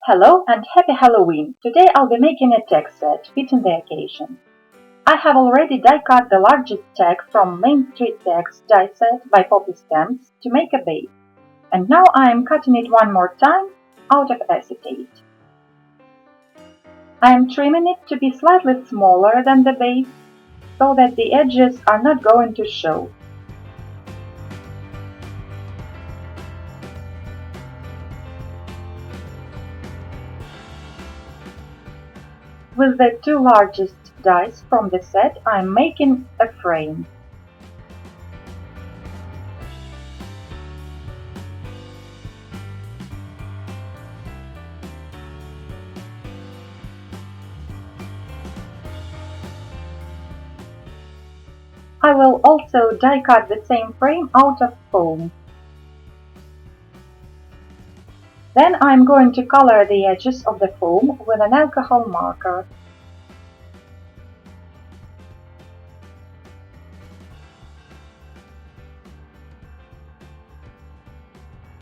Hello and happy Halloween! Today I'll be making a tag set fitting the occasion. I have already die cut the largest tag from Main Street Tags die set by Poppystamps to make a base, and now I am cutting it one more time out of acetate. I am trimming it to be slightly smaller than the base so that the edges are not going to show. With the two largest dies from the set, I am making a frame. I will also die cut the same frame out of foam. Then I am going to color the edges of the foam with an alcohol marker.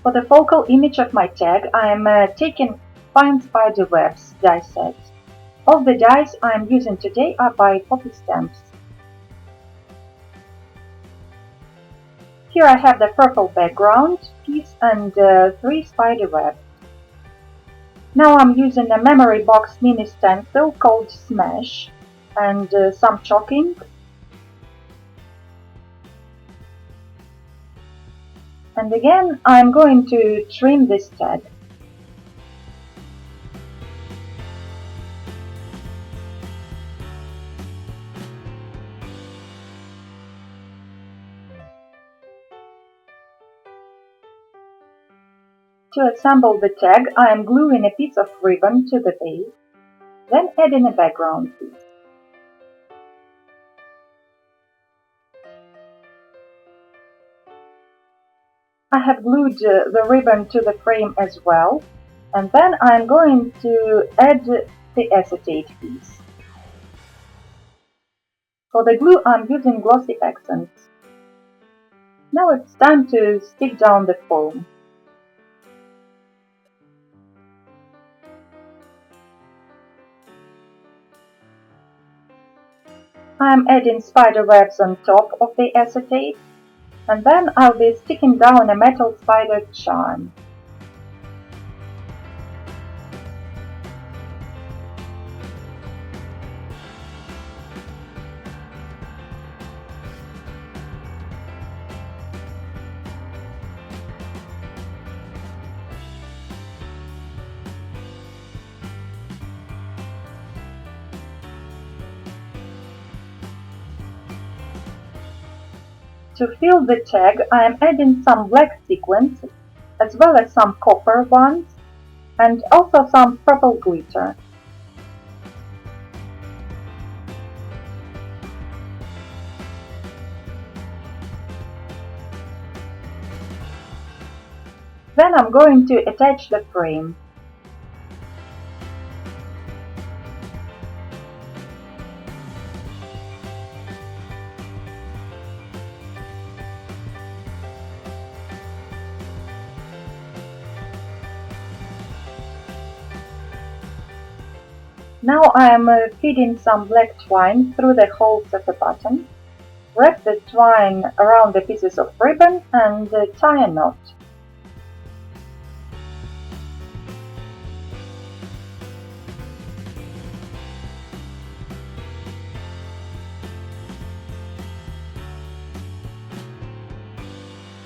For the focal image of my tag, I am taking fine spider webs die set. All the dies I am using today are by Poppystamps. Here I have the purple background piece and 3 spider webs. Now I'm using a memory box mini stencil called Smash and some chalk ink. And again I'm going to trim this tag. To assemble the tag, I am gluing a piece of ribbon to the base, then adding a background piece. I have glued the ribbon to the frame as well, and then I am going to add the acetate piece. For the glue I am using glossy accents. Now it's time to stick down the foam. I am adding spider webs on top of the acetate, and then I'll be sticking down a metal spider charm. To fill the tag, I am adding some black sequins, as well as some copper ones, and also some purple glitter. Then I'm going to attach the frame. Now I am feeding some black twine through the holes of the button. Wrap the twine around the pieces of ribbon and tie a knot.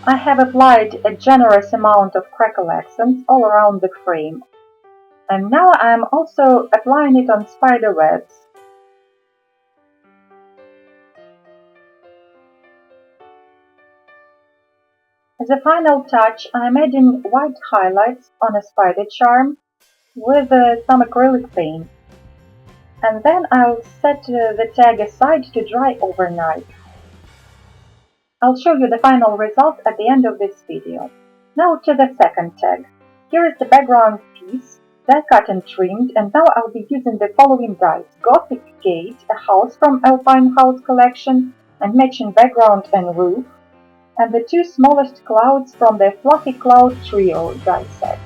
I have applied a generous amount of crackle accents all around the frame. And now I am also applying it on spider webs. As a final touch, I am adding white highlights on a spider charm with some acrylic paint. And then I'll set the tag aside to dry overnight. I'll show you the final result at the end of this video. Now to the second tag. Here is the background piece, die cut and trimmed, and now I'll be using the following dies: Gothic Gate, a house from Alpine House collection, and matching background and roof, and the two smallest clouds from the Fluffy Cloud Trio die set.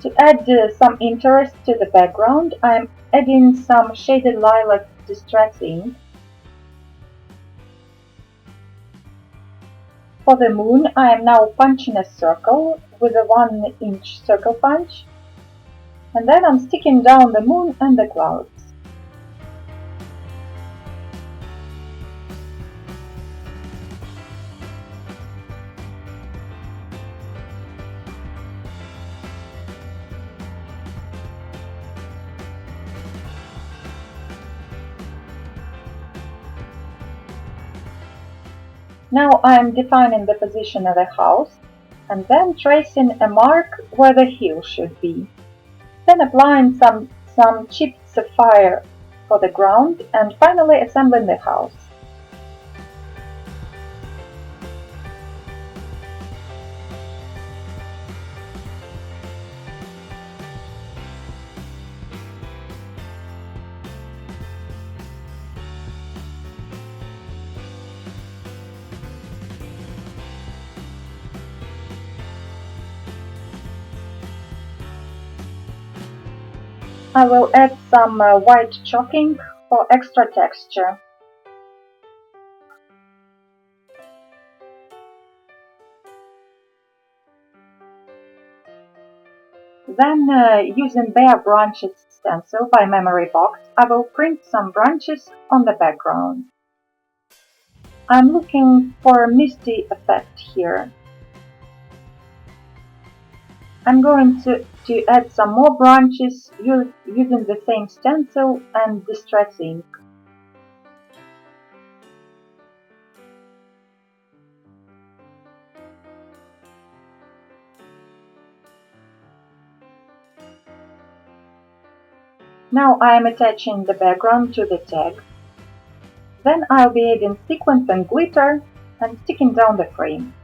To add some interest to the background, I'm adding some shaded lilac distress ink. For the moon, I am now punching a circle with a 1-inch circle punch, and then I'm sticking down the moon and the clouds. Now I am defining the position of the house and then tracing a mark where the hill should be. Then applying some chipped sapphire for the ground and finally assembling the house. I will add some white chalk ink for extra texture. Then, using bare branches stencil by Memory Box, I will print some branches on the background. I'm looking for a misty effect here. I'm going to add some more branches using the same stencil and distress ink. Now I am attaching the background to the tag. Then I'll be adding sequins and glitter and sticking down the frame.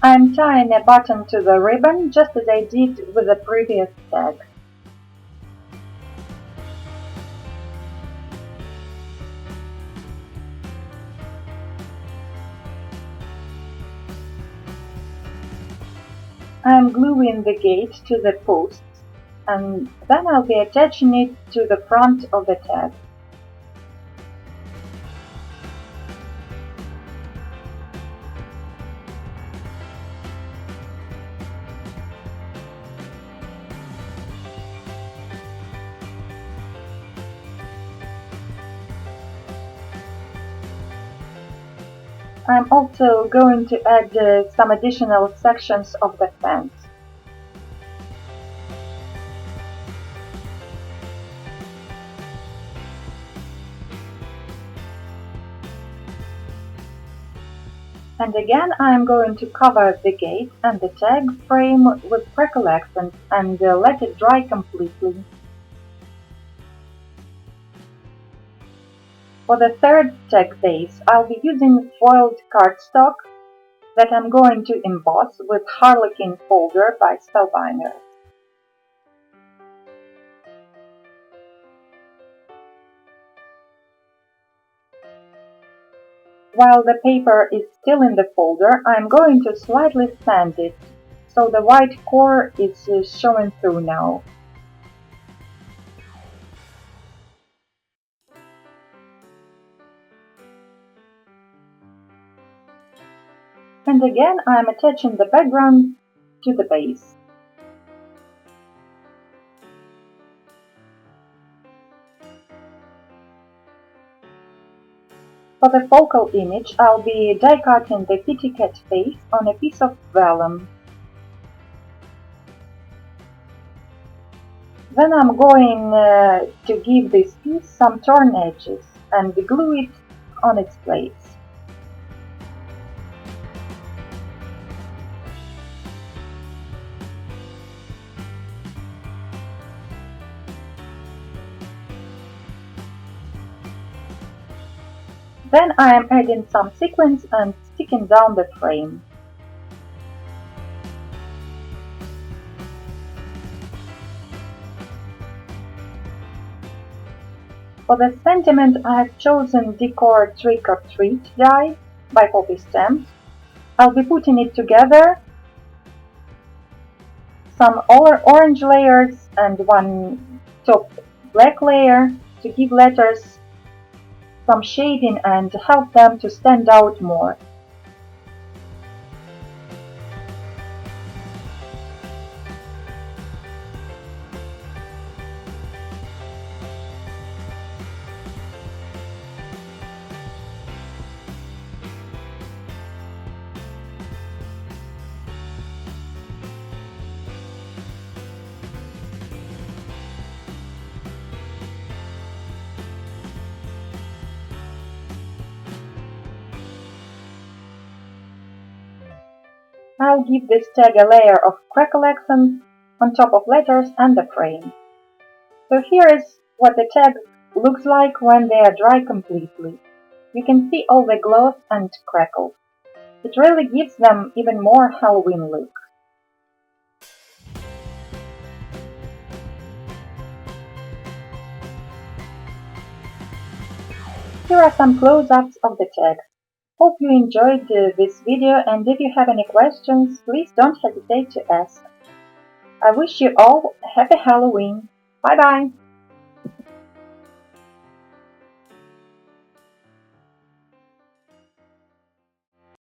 I'm tying a button to the ribbon just as I did with the previous tag. I'm gluing the gate to the posts and then I'll be attaching it to the front of the tag. I'm also going to add some additional sections of the fence. And again I'm going to cover the gate and the tag frame with crackle accents and let it dry completely. For the third tag base, I'll be using foiled cardstock that I'm going to emboss with Harlequin folder by Spellbinder. While the paper is still in the folder, I'm going to slightly sand it, so the white core is showing through now. And again, I'm attaching the background to the base. For the focal image, I'll be die cutting the kitty cat face on a piece of vellum. Then I'm going to give this piece some torn edges and glue it on its place. Then I am adding some sequins and sticking down the frame. For the sentiment, I have chosen Decor Trick or Treat die by Poppystamps. I'll be putting it together, some orange layers and one top black layer to give letters some shading and help them to stand out more. I'll give this tag a layer of crackle accents on top of letters and the frame. So here is what the tag looks like when they are dry completely. You can see all the gloss and crackle. It really gives them even more Halloween look. Here are some close-ups of the tag. Hope you enjoyed this video, and if you have any questions, please don't hesitate to ask. I wish you all a happy Halloween. Bye bye!